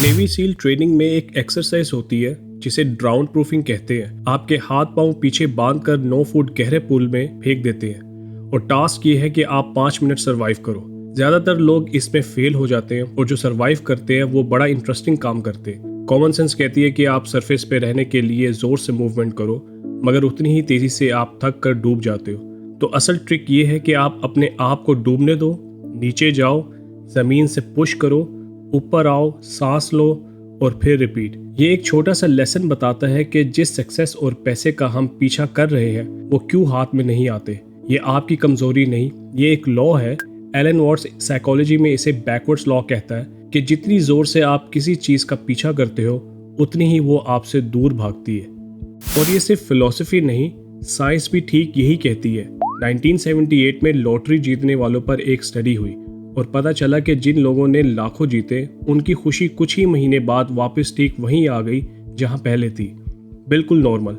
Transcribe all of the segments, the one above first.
Navy seal training में एक exercise होती है जिसे ड्राउन प्रूफिंग कहते हैं। आपके हाथ पांव पीछे बांधकर 9 फुट गहरे पूल में फेंक देते हैं और टास्क ये है कि आप 5 मिनट सरवाइव करो। ज्यादातर लोग इसमें फेल हो जाते हैं और जो सरवाइव करते हैं वो बड़ा इंटरेस्टिंग काम करते हैं। कॉमन सेंस कहती है कि आप सरफेस पे रहने के लिए जोर से मूवमेंट करो, मगर उतनी ही तेजी से आप थक कर डूब जाते हो। तो असल ट्रिक ये है कि आप अपने आप को डूबने दो, नीचे जाओ, जमीन से पुश करो, ऊपर आओ, सांस लो और फिर रिपीट। ये एक छोटा सा लेसन बताता है कि जिस सक्सेस और पैसे का हम पीछा कर रहे हैं वो क्यों हाथ में नहीं आते। ये आपकी कमजोरी नहीं, ये एक लॉ है। एलन वॉट्स साइकोलॉजी में इसे बैकवर्ड्स लॉ कहता है कि जितनी जोर से आप किसी चीज का पीछा करते हो उतनी ही वो आपसे दूर भागती है। और ये सिर्फ फिलॉसफी नहीं, साइंस भी ठीक यही कहती है। 1978 में लॉटरी जीतने वालों पर एक स्टडी हुई और पता चला कि जिन लोगों ने लाखों जीते उनकी खुशी कुछ ही महीने बाद वापस ठीक वहीं आ गई जहां पहले थी, बिल्कुल नॉर्मल।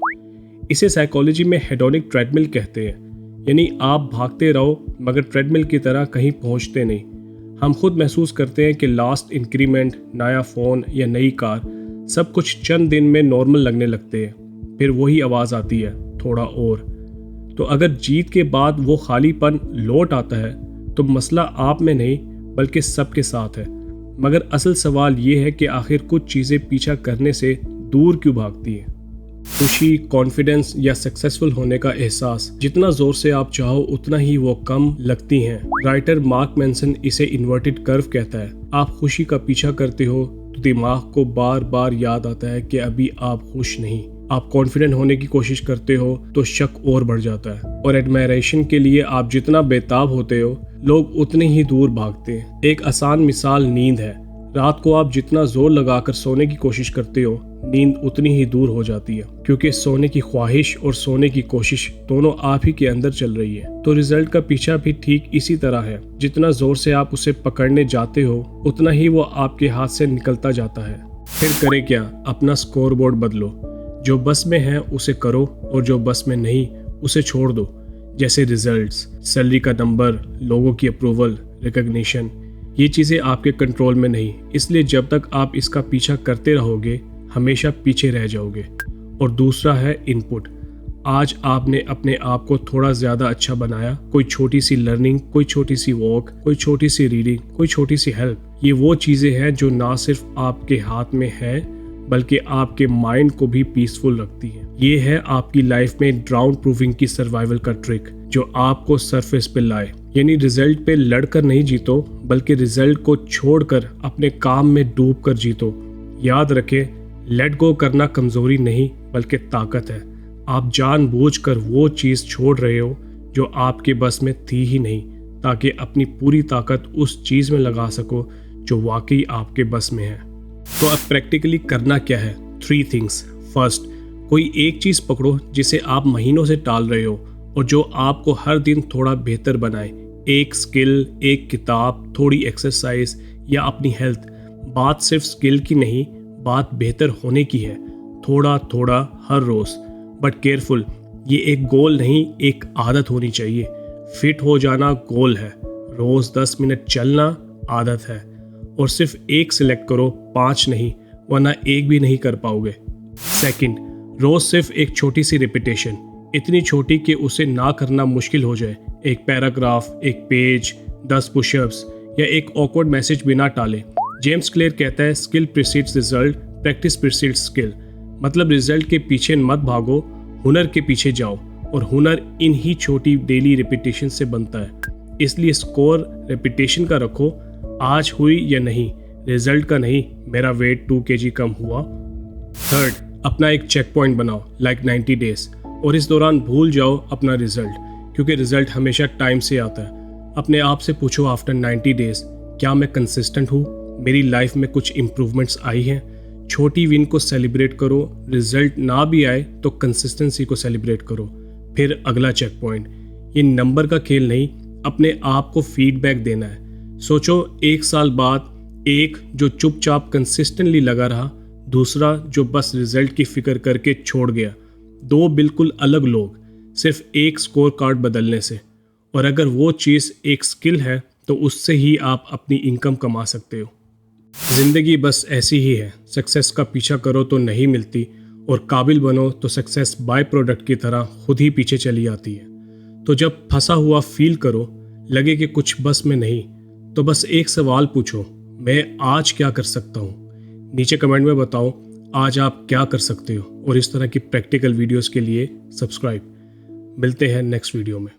इसे साइकोलॉजी में हेडोनिक ट्रेडमिल कहते हैं, यानी आप भागते रहो मगर ट्रेडमिल की तरह कहीं पहुंचते नहीं। हम खुद महसूस करते हैं कि लास्ट इंक्रीमेंट, नया फ़ोन या नई कार, सब कुछ चंद दिन में नॉर्मल लगने लगते हैं। फिर वही आवाज़ आती है, थोड़ा और। तो अगर जीत के बाद वो खालीपन लौट आता है तो मसला आप में नहीं बल्कि सबके साथ है। मगर असल सवाल ये है कि आखिर कुछ चीज़ें पीछा करने से दूर क्यों भागती हैं। खुशी, कॉन्फिडेंस या सक्सेसफुल होने का एहसास, जितना जोर से आप चाहो उतना ही वो कम लगती हैं। राइटर मार्क मैनसन इसे इन्वर्टेड कर्व कहता है। आप खुशी का पीछा करते हो तो दिमाग को बार बार याद आता है कि अभी आप खुश नहीं। आप कॉन्फिडेंट होने की कोशिश करते हो तो शक और बढ़ जाता है। और एडमायरेशन के लिए आप जितना बेताब होते हो लोग उतने ही दूर भागते हैं। एक आसान मिसाल नींद है। रात को आप जितना जोर लगाकर सोने की कोशिश करते हो नींद उतनी ही दूर हो जाती है, क्योंकि सोने की ख्वाहिश और सोने की कोशिश दोनों आप ही के अंदर चल रही है। तो रिजल्ट का पीछा भी ठीक इसी तरह है। जितना जोर से आप उसे पकड़ने जाते हो उतना ही वो आपके हाथ से निकलता जाता है। फिर करें क्या? अपना स्कोर बोर्ड बदलो। जो बस में है उसे करो और जो बस में नहीं उसे छोड़ दो। जैसे रिजल्ट्स, सैलरी का नंबर, लोगों की अप्रूवल, रिकग्निशन, ये चीज़ें आपके कंट्रोल में नहीं। इसलिए जब तक आप इसका पीछा करते रहोगे हमेशा पीछे रह जाओगे। और दूसरा है इनपुट। आज आपने अपने आप को थोड़ा ज़्यादा अच्छा बनाया। कोई छोटी सी लर्निंग, कोई छोटी सी वॉक, कोई छोटी सी रीडिंग, कोई छोटी सी हेल्प, ये वो चीज़ें हैं जो ना सिर्फ आपके हाथ में है बल्कि आपके माइंड को भी पीसफुल रखती है। ये है आपकी लाइफ में ड्राउन प्रूफिंग की सर्वाइवल का ट्रिक जो आपको सरफेस पे लाए। यानी रिजल्ट पे लड़कर नहीं जीतो बल्कि रिजल्ट को छोड़कर अपने काम में डूब कर जीतो। याद रखें, लेट गो करना कमजोरी नहीं बल्कि ताकत है। आप जानबूझकर वो चीज़ छोड़ रहे हो जो आपके बस में थी ही नहीं, ताकि अपनी पूरी ताकत उस चीज़ में लगा सको जो वाकई आपके बस में है। तो अब प्रैक्टिकली करना क्या है? 3 थिंग्स। फर्स्ट, कोई एक चीज़ पकड़ो जिसे आप महीनों से टाल रहे हो और जो आपको हर दिन थोड़ा बेहतर बनाए। एक स्किल, एक किताब, थोड़ी एक्सरसाइज या अपनी हेल्थ। बात सिर्फ स्किल की नहीं, बात बेहतर होने की है। थोड़ा थोड़ा हर रोज़। बट केयरफुल, ये एक गोल नहीं, एक आदत होनी चाहिए। फिट हो जाना गोल है, रोज़ 10 मिनट चलना आदत है। और सिर्फ एक सिलेक्ट करो, 5 नहीं, वरना एक भी नहीं कर पाओगे। सेकंड, रोज सिर्फ एक छोटी सी रिपीटेशन, इतनी छोटी कि उसे ना करना मुश्किल हो जाए। एक पैराग्राफ, एक पेज, 10 पुशअप्स या एक ऑकवर्ड मैसेज बिना टाले। जेम्स क्लियर कहता है, skill precedes result, practice precedes skill. मतलब रिजल्ट के पीछे मत भागो, हुनर के पीछे जाओ। और हुनर इन ही छोटी डेली रिपीटेशन से बनता है। इसलिए स्कोर रिपीटेशन का रखो, आज हुई या नहीं, रिजल्ट का नहीं, मेरा वेट 2 kg कम हुआ। थर्ड, अपना एक चेक पॉइंट बनाओ, लाइक 90 डेज, और इस दौरान भूल जाओ अपना रिजल्ट, क्योंकि रिजल्ट हमेशा टाइम से आता है। अपने आप से पूछो आफ्टर 90 डेज, क्या मैं कंसिस्टेंट हूँ? मेरी लाइफ में कुछ इम्प्रूवमेंट्स आई हैं? छोटी विन को सेलिब्रेट करो। रिजल्ट ना भी आए तो कंसिस्टेंसी को सेलिब्रेट करो। फिर अगला चेक पॉइंट, ये नंबर का खेल नहीं, अपने आप को फीडबैक देना है। सोचो 1 साल बाद, एक जो चुपचाप कंसिस्टेंटली लगा रहा, दूसरा जो बस रिजल्ट की फिक्र करके छोड़ गया। 2 बिल्कुल अलग लोग, सिर्फ एक स्कोर कार्ड बदलने से। और अगर वो चीज़ एक स्किल है तो उससे ही आप अपनी इनकम कमा सकते हो। जिंदगी बस ऐसी ही है, सक्सेस का पीछा करो तो नहीं मिलती और काबिल बनो तो सक्सेस बाय प्रोडक्ट की तरह खुद ही पीछे चली आती है। तो जब फंसा हुआ फील करो, लगे कि कुछ बस में नहीं, तो बस एक सवाल पूछो, मैं आज क्या कर सकता हूँ। नीचे कमेंट में बताओ आज आप क्या कर सकते हो, और इस तरह की प्रैक्टिकल वीडियोस के लिए सब्सक्राइब। मिलते हैं नेक्स्ट वीडियो में।